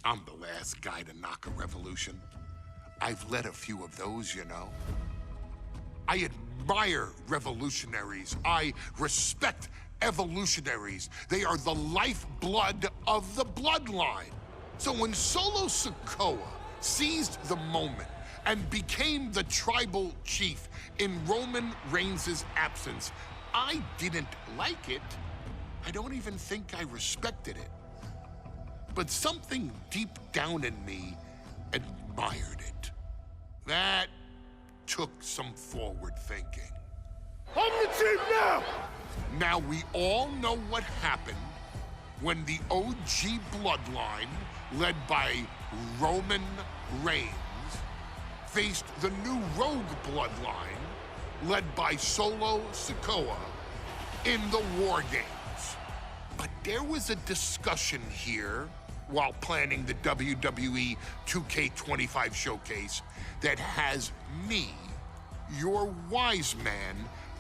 I'm the last guy to knock a revolution. I've led a few of those, you know. I admire revolutionaries. I respect evolutionaries. They are the lifeblood of the bloodline. So when Solo Sikoa seized the moment and became the tribal chief in Roman Reigns' absence, I didn't like it. I don't even think I respected it. But something deep down in me admired it. That took some forward thinking. I'm the chief now! Now we all know what happened when the OG bloodline, led by Roman Reigns, faced the new rogue bloodline, led by Solo Sikoa, in the War Games. But there was a discussion here while planning the WWE 2K25 showcase that has me, your wise man,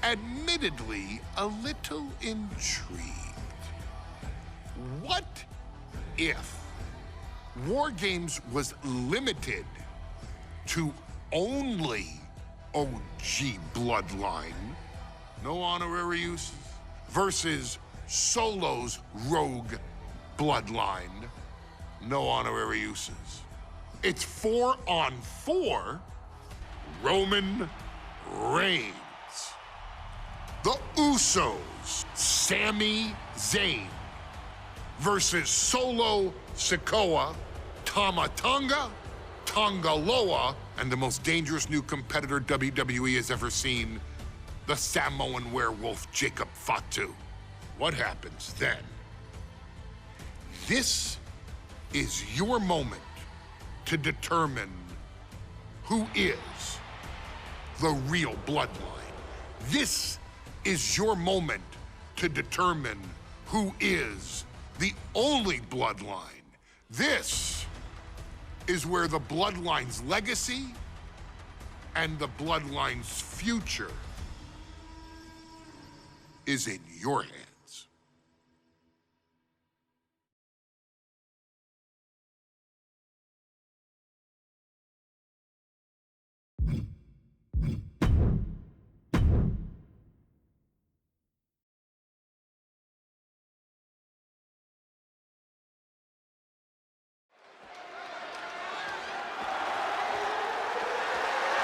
admittedly a little intrigued. What if War Games was limited to only OG bloodline, no honorary uses, versus Solo's rogue bloodline, no honorary uses? It's 4-on-4 Roman Reigns. The Usos, Sami Zayn, versus Solo Sikoa, Tama Tonga, Tonga Loa, and the most dangerous new competitor WWE has ever seen, the Samoan werewolf Jacob Fatu. What happens then? This is your moment to determine who is the real bloodline. This is your moment to determine who is the only bloodline. This is where the bloodline's legacy and the bloodline's future is in your hands.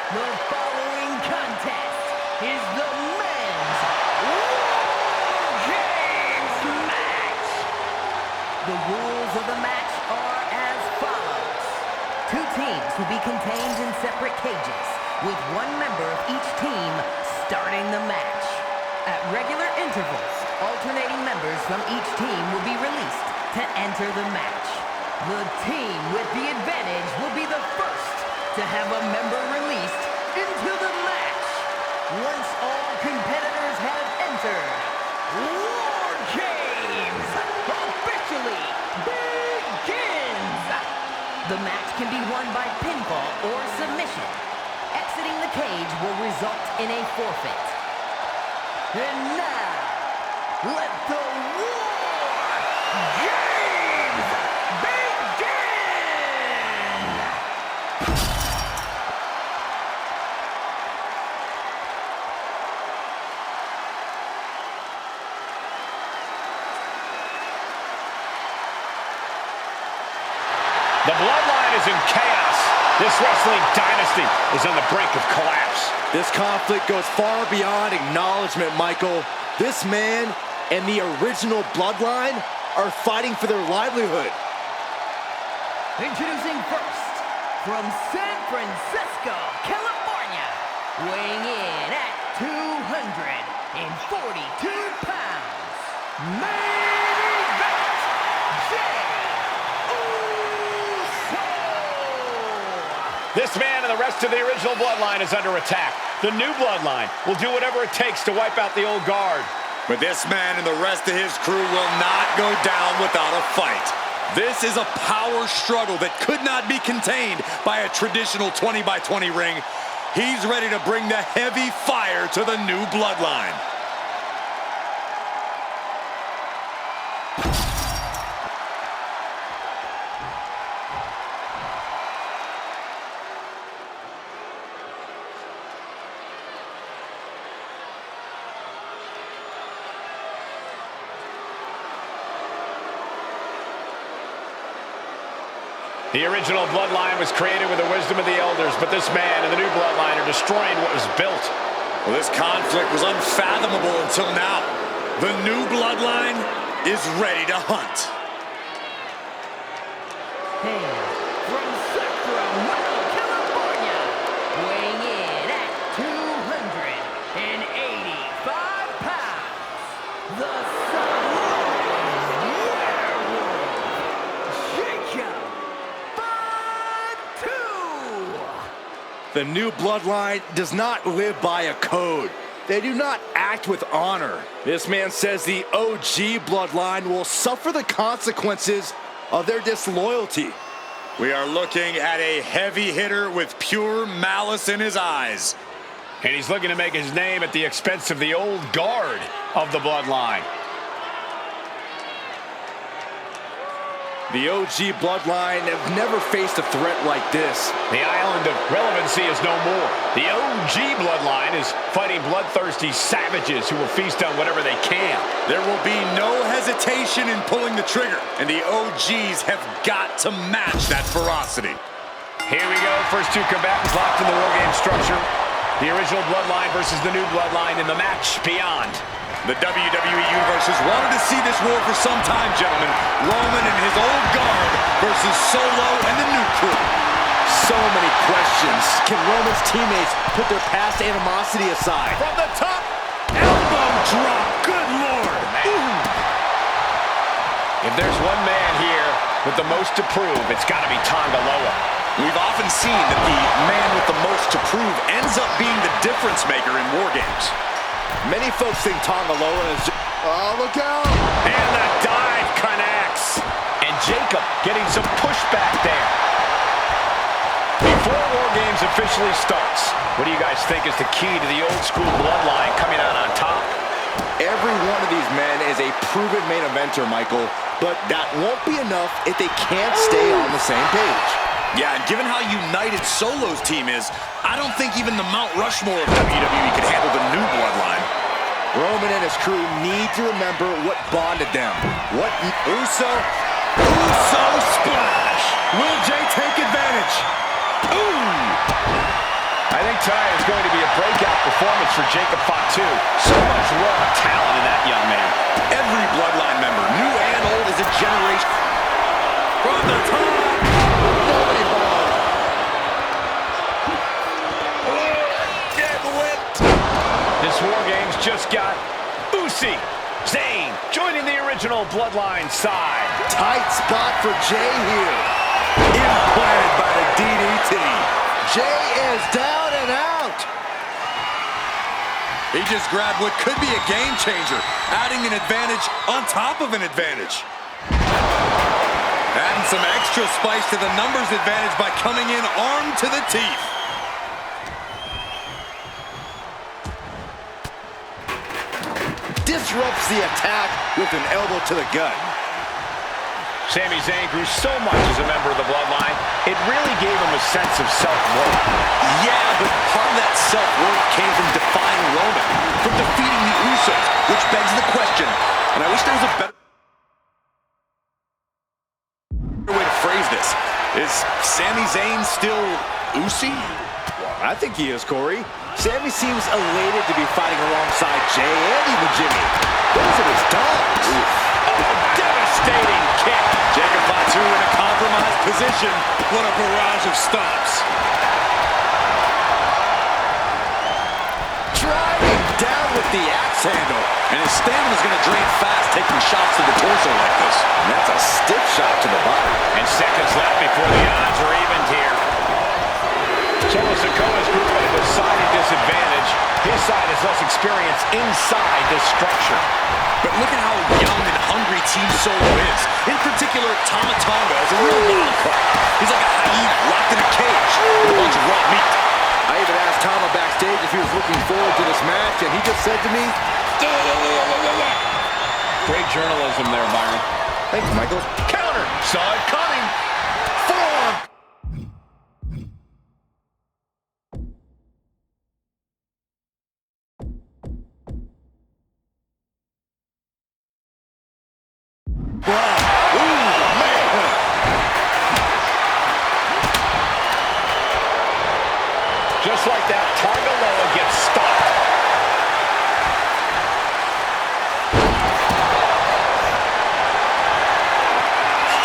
The following contest is the men's War Games match. The rules of the match are as follows. Two teams will be contained in separate cages, with one member of each team starting the match. At regular intervals, alternating members from each team will be released to enter the match. The team with the advantage will be the first to have a member released into the match. Once all competitors have entered, War Games officially begins. The match can be won by pinfall or submission. Exiting the cage will result in a forfeit. And now, let the War Games begin! The bloodline is in chaos. This wrestling dynasty is on the brink of collapse. This conflict goes far beyond acknowledgement, Michael. This man and the original bloodline are fighting for their livelihood. Introducing first, from San Francisco, California, weighing in at 242 pounds, main event, Jey Uso! This man and the rest of the original bloodline is under attack. The new bloodline will do whatever it takes to wipe out the old guard. But this man and the rest of his crew will not go down without a fight. This is a power struggle that could not be contained by a traditional 20-by-20 ring. He's ready to bring the heavy fire to the new bloodline. The original bloodline was created with the wisdom of the elders, but this man and the new bloodline are destroying what was built. Well, this conflict was unfathomable until now. The new bloodline is ready to hunt. And from Sacramento, California, weighing in at 285 pounds, the Samoan Werewolf, Jacob Fatu. The new bloodline does not live by a code. They do not act with honor. This man says the OG bloodline will suffer the consequences of their disloyalty. We are looking at a heavy hitter with pure malice in his eyes. And he's looking to make his name at the expense of the old guard of the bloodline. The OG bloodline have never faced a threat like this. The island of relevancy is no more. The OG bloodline is fighting bloodthirsty savages who will feast on whatever they can. There will be no hesitation in pulling the trigger, and the OGs have got to match that ferocity. Here we go, first two combatants locked in the War Game structure. The original bloodline versus the new bloodline in the match beyond. The WWE Universe has wanted to see this war for some time, gentlemen. Roman and his old guard versus Solo and the new crew. So many questions. Can Roman's teammates put their past animosity aside? From the top, elbow drop. Good Lord. If there's one man here with the most to prove, it's got to be Tonga Loa. We've often seen that the man with the most to prove ends up being the difference maker in war games. Many folks think Tonga Loa is... Oh, look out! And the dive connects. And Jacob getting some pushback there. Before War Games officially starts, what do you guys think is the key to the old school bloodline coming out on top? Every one of these men is a proven main eventer, Michael. But that won't be enough if they can't stay on the same page. Yeah, and given how united Solo's team is, I don't think even the Mount Rushmore of WWE could handle the new bloodline. Roman and his crew need to remember what bonded them. What Uso splash! Will Jay take advantage? Ooh! I think tonight is going to be a breakout performance for Jacob Fatu. So much raw talent in that young man. Every bloodline member, new and old, is a generation. From the top! Nobody ball. Get whipped! This War Games just got Usi, Zayn, joining the original bloodline side. tight spot for Jay here. Implanted by the DDT. Jay is down and out. He just grabbed what could be a game changer, adding an advantage on top of an advantage. Adding some extra spice to the numbers advantage by coming in armed to the teeth. Disrupts the attack with an elbow to the gut. Sami Zayn grew so much as a member of the Bloodline, it really gave him a sense of self-worth. Yeah, but part of that self-worth came from defying Roman, from defeating the Usos, which begs the question, and I wish there was a better way to phrase this. Is Sami Zayn still Usi? I think he is, Corey. Sami seems elated to be fighting alongside Jay and even Jimmy. Those are his dogs. Devastating kick. Jacob Fatu in a compromised position. What a barrage of stomps. Driving down with the axe handle. And his stamina's going to drain fast, taking shots to the torso like this. And that's a stiff shot to the body. And seconds left before the odds are evened here. Solo Sikoa's group at a decided disadvantage. His side has less experience inside this structure. But look at how young and hungry Team Solo is. In particular, Tama Tonga is a real wildcard. He's like a hyena locked in a cage with a bunch of raw meat. I even asked Tama backstage if he was looking forward to this match, and he just said to me, Great journalism there, Byron. thanks, Michael. Counter. Saw it coming. Forearm.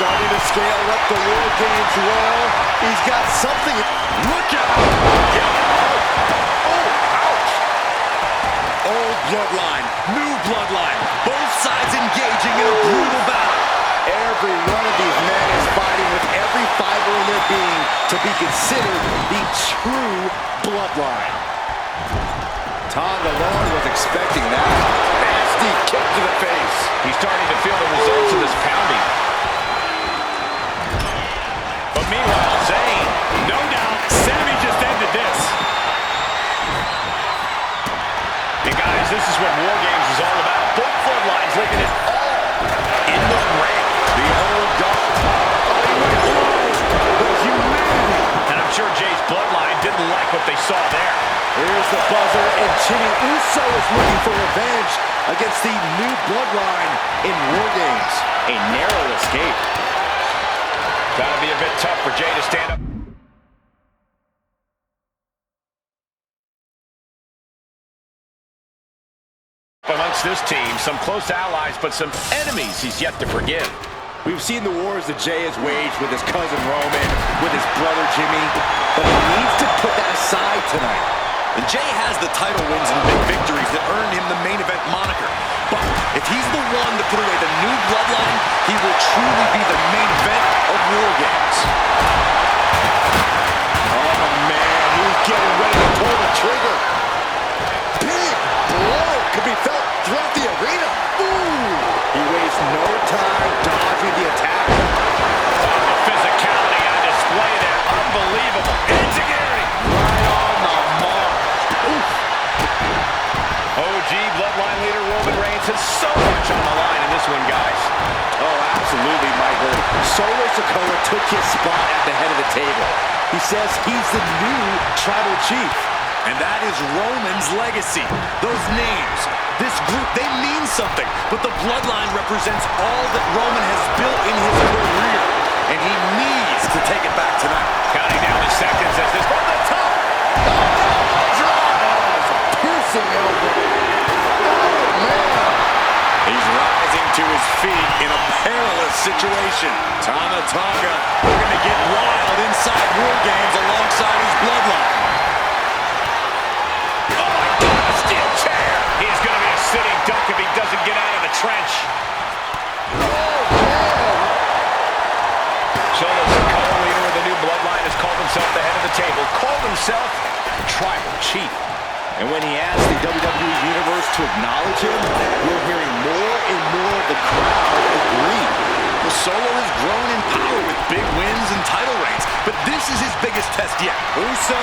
starting to scale up the War Games role. He's got something. Look out! Oh, ouch! Old bloodline, new bloodline. Both sides engaging in a brutal battle. Every one of these men is fighting with every fiber in their being to be considered the true bloodline. Tonga Loa was expecting that. Nasty kick to the face. He's starting to feel the results of this pounding. But meanwhile, Zayn, No doubt, Sammy just ended this. and guys, this is what War Games is all about. Both bloodlines leaving it all in the ring. The old dog. The humanity. And I'm sure Jay's bloodline didn't like what they saw there. Here's the buzzer, and Jimmy Uso is looking for revenge against the new bloodline in War Games. A narrow escape. Gotta be a bit tough for Jay to stand up amongst this team. Some close allies, but some enemies he's yet to forgive. We've seen the wars that Jay has waged with his cousin Roman, with his brother Jimmy, but he needs to put that aside tonight. And Jay has the title wins and big victories that earned him the main event moniker. But if he's the one to put away the new bloodline, he will truly be the main event of War Games. Oh man, he's getting ready to pull the trigger. Big blow could be felt throughout the arena. Ooh! He wastes no time dodging the attack. The physicality on display there. Unbelievable. Enzuigiri. Right on the mark. OG bloodline leader Roman Reigns has so much on the line in this one, guys. Oh, absolutely, Michael. Solo Sikoa took his spot at the head of the table. He says he's the new tribal chief. And that is Roman's legacy. Those names, this group, they mean something. But the bloodline represents all that Roman has built in his career. And he needs to take it back tonight. Counting down the seconds as this from the top. Piercing elbow. Oh, man. He's rising to his feet in a perilous situation. Tama Tonga, we're going to get wild inside War Games alongside his bloodline. Oh my God, a steel chair. He's going to be a sitting duck if he doesn't get out of the trench. Solo Sikoa, leader of the new bloodline, has called himself the head of the table. Called himself tribal chief. And when he asked the WWE Universe to acknowledge him, we're hearing more and more of the crowd agree. Well, Solo has grown in power with big wins and title reigns, but this is his biggest test yet. Uso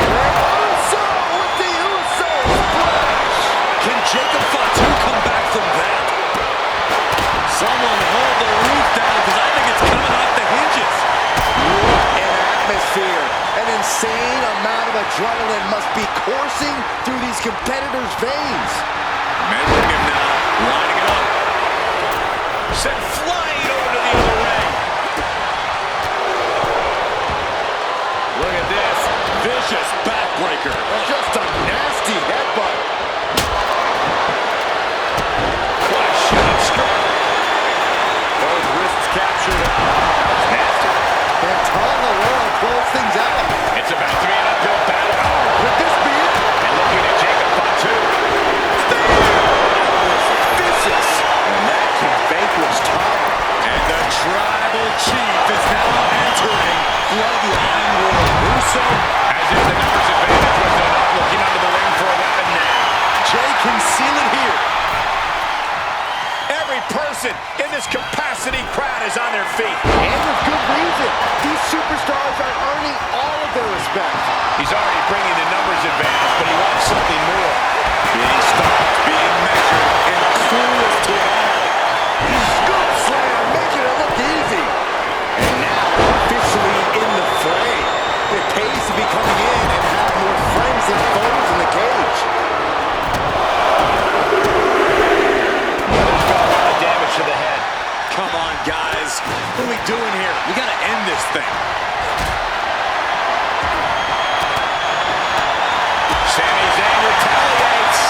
with the Uso splash! Can Jacob Fatu come back from that? Someone hold the roof down, because I think it's coming off the hinges. What an atmosphere. An insane amount of adrenaline must be coursing through these competitors' veins. Measuring him now, lining it up. Sent flying over to the other ring. Look at this. Vicious backbreaker. Just a nasty headbutt. What a shot strike. Both wrists captured. That was nasty. And Tonga Loa close things out. It's about to be an uphill battle. Could this be it? And looking at Jacob Fatu. Vicious. And that can vanquish Tonga. And the tribal chief is now entering Bloodline War. Uso As if the numbers advantage wasn't enough, looking under the ring for a weapon now. Jay can seal it here. Every person in this capacity crowd is on their feet. And with good reason. These superstars are earning all of their respect. He's already bringing the numbers advantage, but he wants something more. Being stopped, being measured, and clueless to it all. Scoop slam, making it look easy. And now, officially in the fray. It pays to be coming in and have more friends than foes in the cage. There's been a lot of damage to the head. Come on, guys. What are we doing here? We got to end this thing. Sami Zayn retaliates.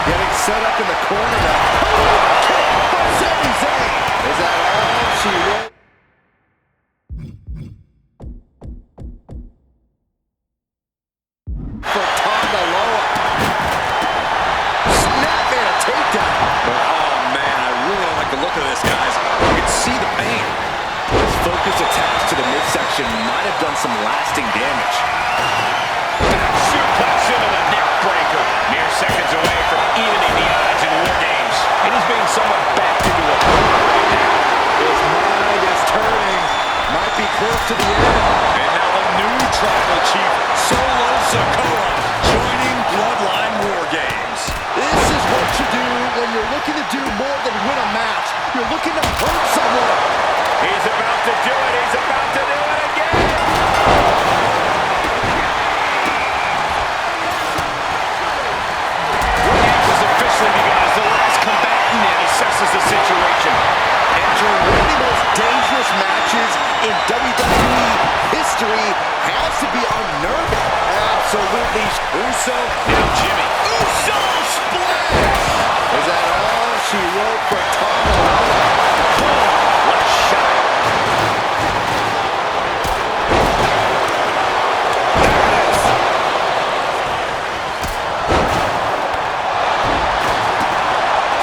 Getting set up in the corner now. Oh, kick by Sami Zayn. combination might have done some lasting damage. Suplex into the neck breaker. Mere seconds away from evening the odds in War Games. And he's being somewhat backed into a corner right now. His mind is turning. Might be close to the end. And now the new Tribal Chief, Solo Sikoa, joining Bloodline War Games. This is what you do when you're looking to do more than win a match. You're looking to hurt someone. He's about to do it. He's about to do it again. War Games has officially begun as the last combatant assesses the situation. Entering one of the most dangerous matches in WWE history has to be unnerving. Absolutely. Uso, now Jimmy. Uso splash! Is that all she wrote for Tom? What a shot.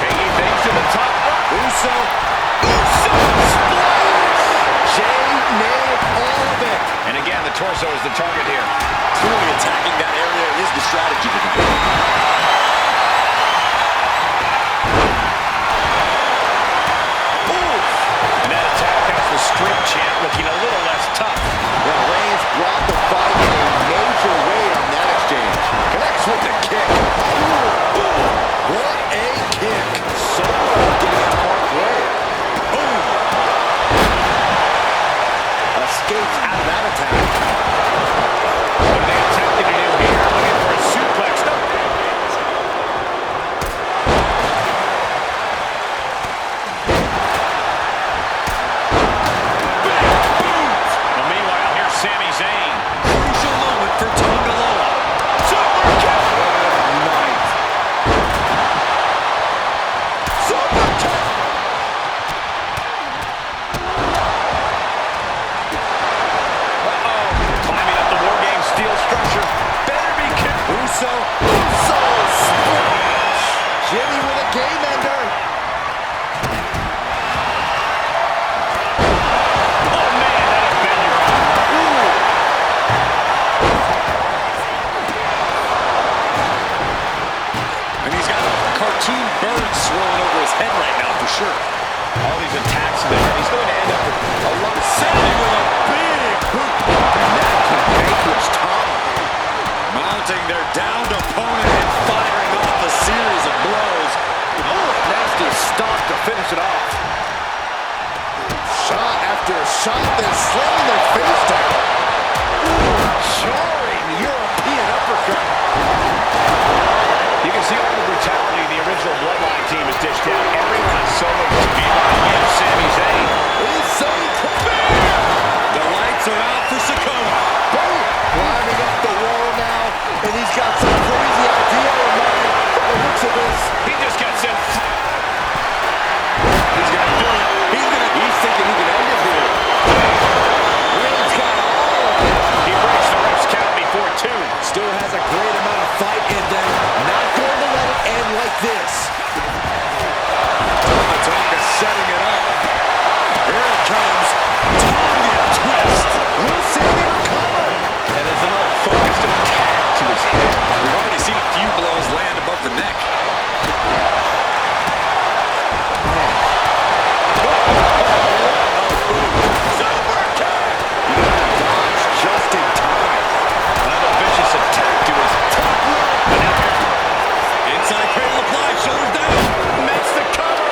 Taking things to the top. Uso Splash! Jay nailed all of it. And again, the torso is the target here. Clearly attacking that area is the strategy to do. And that attack has the street champ looking a little less tough. Well, Reigns brought the fight in a major way on that exchange. Connects with the kick. What a kick. So getting a hard way. Escapes out of that attack. What are they attempting to do here? Looking for a suplex. No. Well, meanwhile, here's Sami Zayn. Crucial moment for Tonga Loa. Super kick. Nice. Super kick. Climbing up the War Games steel structure. Better be careful. Uso splash. Jimmy with a game ender. Oh, man, that'll bend your arm. And he's got a cartoon bird swirling over his head right now for sure. All these attacks there. He's going to end up with a lot of Sammy with a big boot. And that can vanquish Tom. Mounting their downed opponent and firing off a series of blows. Oh, nasty stop to finish it off. Shot after shot, then slamming their face down. Jarring European uppercut. You can see all the brutality the original Bloodline team has dished out. Everyone is so much to be behind Sami Zayn. He's so The lights are out for Sikoa. boom, climbing up the wall now, and he's got some crazy idea in mind. From the looks of this, He just got sent. He's going to do it. he's thinking he can end it here. Reigns got all of it. He breaks the ref's count before two. Still has a great amount of fight in them. Not going to let it end like this. Tonga setting it up. Here it comes. Tonga twist. Will Sammy recover? And there's another focused attack to his head. We've already seen a few blows land above the neck. Just in time. Another vicious attack to his top rope. Inside cradle applied. Shoulders down. Makes the cover.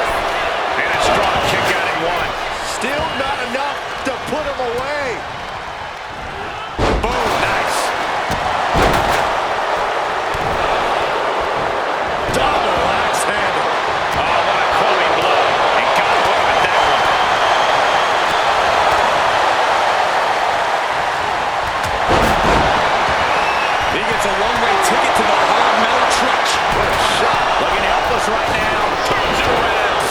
And a strong kick out in one. Still not enough to put him away. Boom, nice. Double axe handle. Oh, what a clubbing blow. And got away with that one. He gets a one-way ticket to the hard metal trench. What a shot. Looking helpless right now. Turns it around.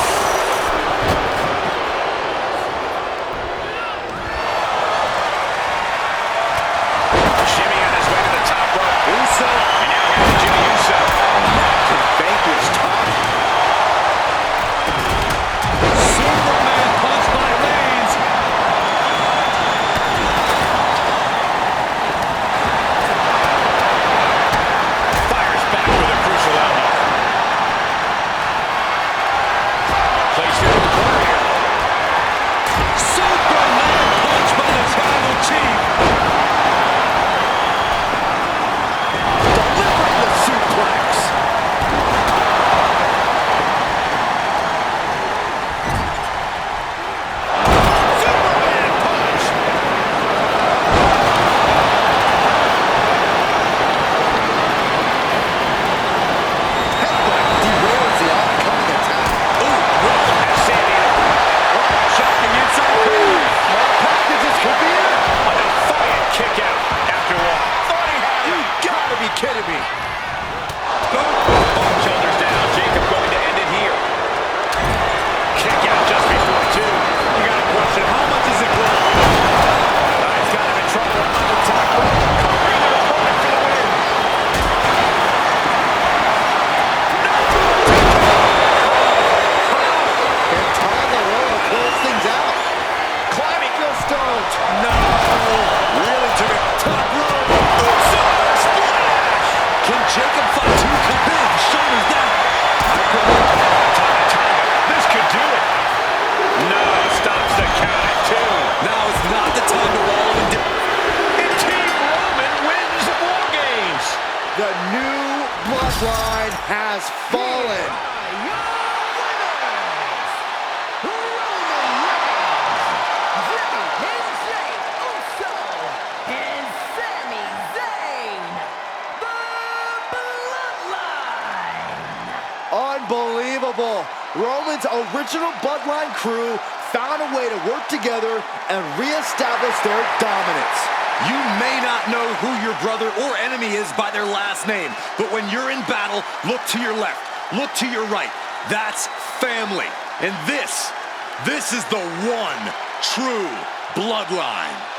has fallen. Unbelievable. Roman's original Bloodline crew found a way to work together and reestablish their dominance. You may not know who your brother or enemy is by their last name, but when you're in battle, look to your left, look to your right. That's family. And this is the one true Bloodline.